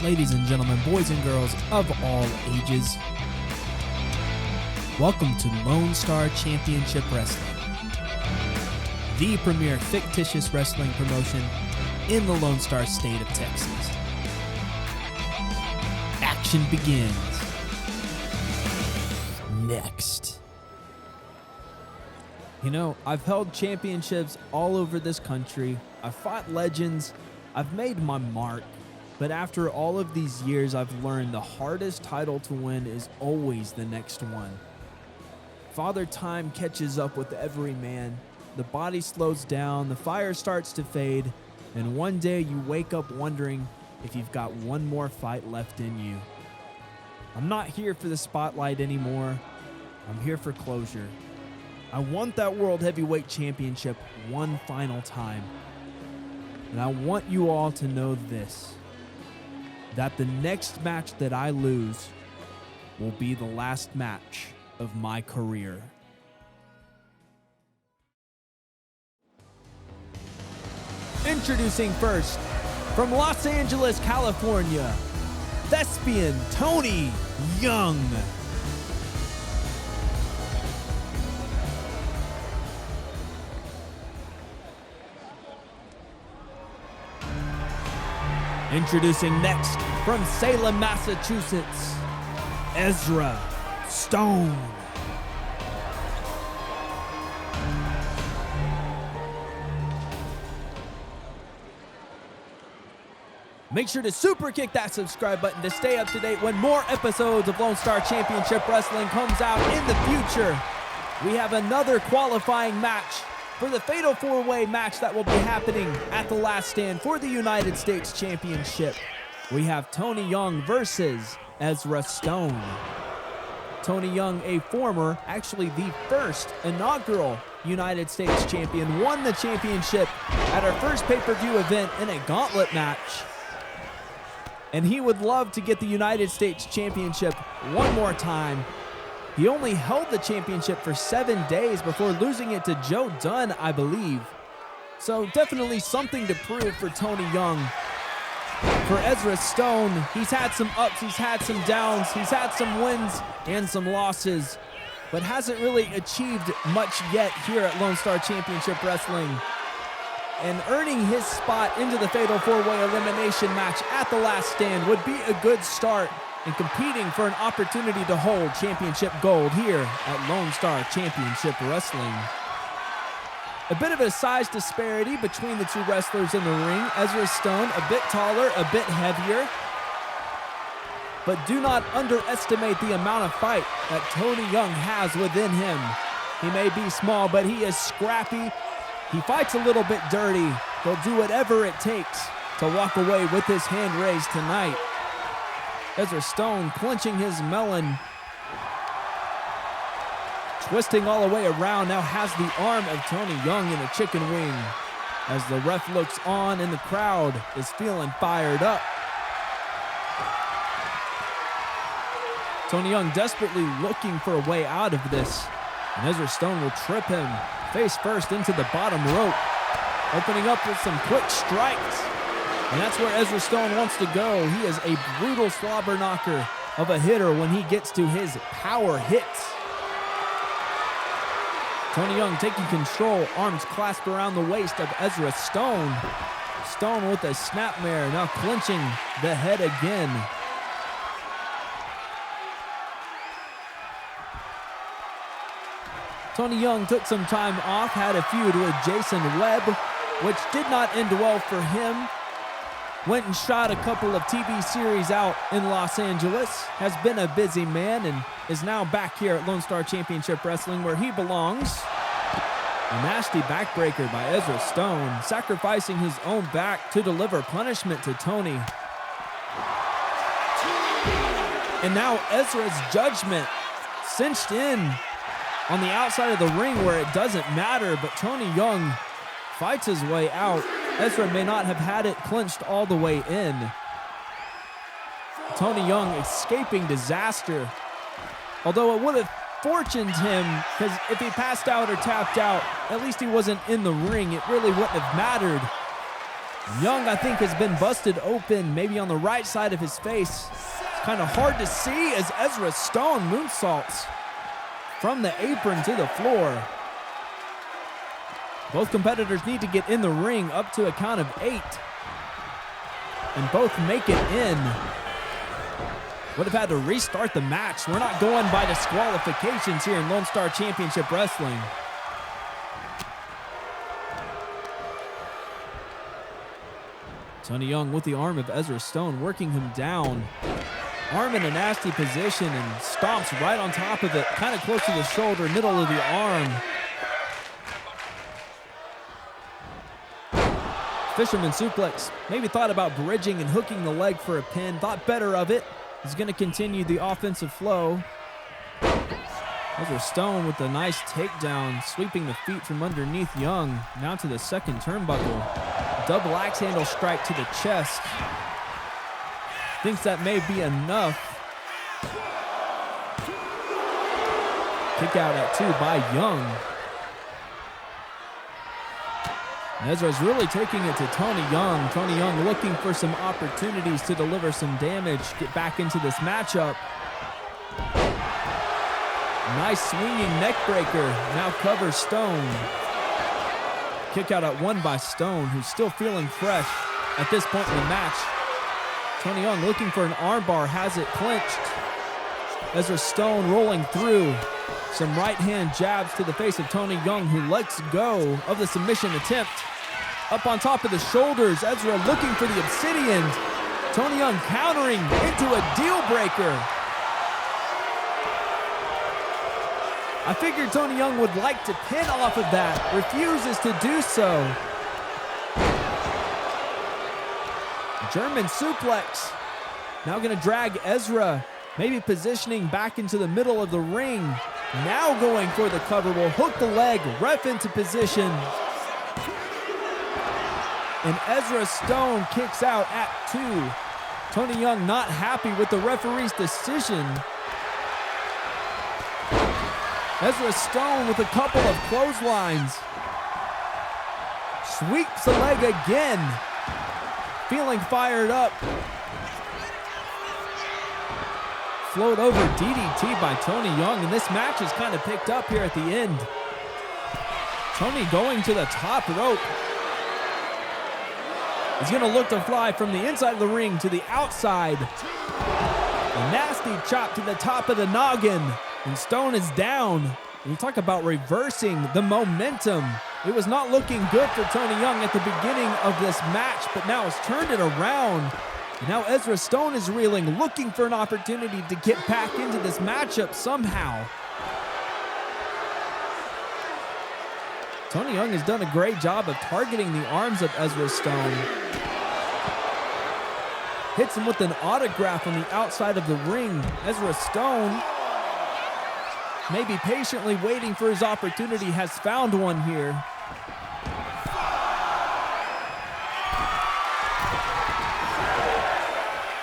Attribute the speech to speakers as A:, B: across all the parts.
A: Ladies and gentlemen, boys and girls of all ages, welcome to Lone Star Championship Wrestling, the premier fictitious wrestling promotion in the Lone Star state of Texas. Action begins next. You know, I've held championships all over this country. I've fought legends. I've made my mark. But after all of these years, I've learned the hardest title to win is always the next one. Father Time catches up with every man. The body slows down, the fire starts to fade, and one day you wake up wondering if you've got one more fight left in you. I'm not here for the spotlight anymore. I'm here for closure. I want that World Heavyweight Championship one final time. And I want you all to know this, that the next match that I lose will be the last match of my career. Introducing first, from Los Angeles, California, Thespian Tony Young. Introducing next, from Salem, Massachusetts, Ezra Stone. Make sure to super kick that subscribe button to stay up to date when more episodes of Lone Star Championship Wrestling comes out in the future. We have another qualifying match for the Fatal 4-Way match that will be happening at the Last Stand for the United States Championship. We have Tony Young versus Ezra Stone. Tony Young, a former, actually the first inaugural United States champion, won the championship at our first pay-per-view event in a gauntlet match. And he would love to get the United States Championship one more time. He only held the championship for 7 days before losing it to Joe Dunn, I believe. So definitely something to prove for Tony Young. For Ezra Stone, he's had some ups, he's had some downs, he's had some wins and some losses, but hasn't really achieved much yet here at Lone Star Championship Wrestling. And earning his spot into the Fatal 4-Way Elimination match at the Last Stand would be a good start in competing for an opportunity to hold championship gold here at Lone Star Championship Wrestling. A bit of a size disparity between the two wrestlers in the ring. Ezra Stone a bit taller, a bit heavier. But do not underestimate the amount of fight that Tony Young has within him. He may be small, but he is scrappy. He fights a little bit dirty. He'll do whatever it takes to walk away with his hand raised tonight. Ezra Stone clenching his melon. Twisting all the way around, now has the arm of Tony Young in a chicken wing. As the ref looks on and the crowd is feeling fired up. Tony Young desperately looking for a way out of this. And Ezra Stone will trip him face first into the bottom rope. Opening up with some quick strikes. And that's where Ezra Stone wants to go. He is a brutal slobber knocker of a hitter when he gets to his power hits. Tony Young taking control, arms clasped around the waist of Ezra Stone. Stone with a snapmare, now clinching the head again. Tony Young took some time off, had a feud with Jason Webb, which did not end well for him. Went and shot a couple of TV series out in Los Angeles, has been a busy man, and is now back here at Lone Star Championship Wrestling where he belongs. A nasty backbreaker by Ezra Stone, sacrificing his own back to deliver punishment to Tony. And now Ezra's judgment cinched in on the outside of the ring where it doesn't matter, but Tony Young fights his way out. Ezra may not have had it clinched all the way in. Tony Young escaping disaster. Although it would have fortuned him, because if he passed out or tapped out, at least he wasn't in the ring. It really wouldn't have mattered. Young, I think, has been busted open, maybe on the right side of his face. It's kind of hard to see as Ezra Stone moonsaults from the apron to the floor. Both competitors need to get in the ring up to a count of 8. And both make it in. Would have had to restart the match. We're not going by disqualifications here in Lone Star Championship Wrestling. Tony Young with the arm of Ezra Stone, working him down. Arm in a nasty position and stomps right on top of it, kind of close to the shoulder, middle of the arm. Fisherman suplex. Maybe thought about bridging and hooking the leg for a pin. Thought better of it. He's going to continue the offensive flow. Ezra Stone with a nice takedown, sweeping the feet from underneath Young. Now to the second turnbuckle. Double axe handle strike to the chest. Thinks that may be enough. Kick out at 2 by Young. Ezra's really taking it to Tony Young. Tony Young looking for some opportunities to deliver some damage, get back into this matchup. Nice swinging neck breaker. Now covers Stone. Kick out at 1 by Stone, who's still feeling fresh at this point in the match. Tony Young looking for an armbar, has it clinched. Ezra Stone rolling through. Some right hand jabs to the face of Tony Young, who lets go of the submission attempt. Up on top of the shoulders, Ezra looking for the Obsidian. Tony Young countering into a deal breaker. I figured Tony Young would like to pin off of that. Refuses to do so. German suplex. Now going to drag Ezra. Maybe positioning back into the middle of the ring. Now going for the cover. Will hook the leg. Ref into position. And Ezra Stone kicks out at 2. Tony Young not happy with the referee's decision. Ezra Stone with a couple of clotheslines. Sweeps the leg again. Feeling fired up. Float over DDT by Tony Young, and this match is kind of picked up here at the end. Tony going to the top rope. He's going to look to fly from the inside of the ring to the outside. A nasty chop to the top of the noggin, and Stone is down. And you talk about reversing the momentum. It was not looking good for Tony Young at the beginning of this match, but now has turned it around. And now Ezra Stone is reeling, looking for an opportunity to get back into this matchup somehow. Tony Young has done a great job of targeting the arms of Ezra Stone. Hits him with an autograph on the outside of the ring. Ezra Stone, maybe patiently waiting for his opportunity, has found one here.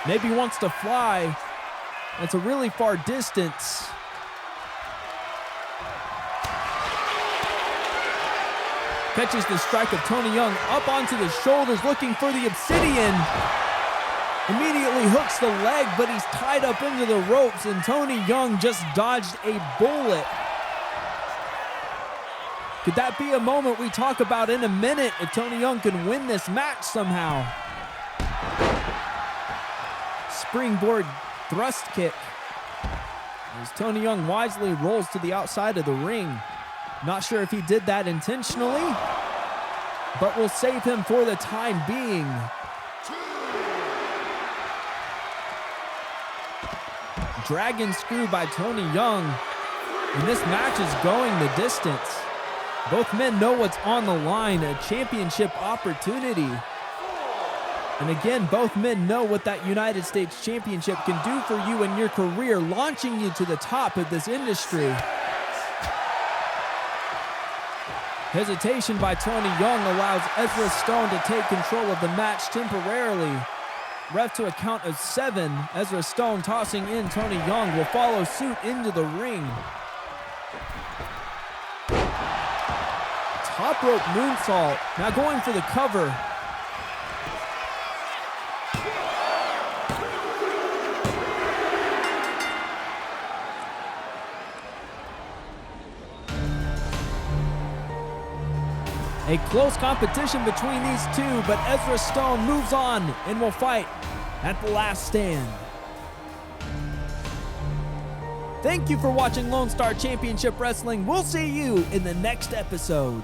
A: Maybe wants to fly. That's a really far distance. Catches the strike of Tony Young up onto the shoulders, looking for the Obsidian. Immediately hooks the leg, but he's tied up into the ropes, and Tony Young just dodged a bullet. Could that be a moment we talk about in a minute if Tony Young can win this match somehow? Springboard thrust kick. As Tony Young wisely rolls to the outside of the ring. Not sure if he did that intentionally, but we'll save him for the time being. Dragon screw by Tony Young. And this match is going the distance. Both men know what's on the line, a championship opportunity. And again, both men know what that United States Championship can do for you in your career, launching you to the top of this industry. Hesitation by Tony Young allows Ezra Stone to take control of the match temporarily. Ref to a count of 7. Ezra Stone tossing in Tony Young will follow suit into the ring. Top rope moonsault. Now going for the cover. A close competition between these two, but Ezra Stone moves on and will fight at the last stand. Thank you for watching Lone Star Championship Wrestling. We'll see you in the next episode.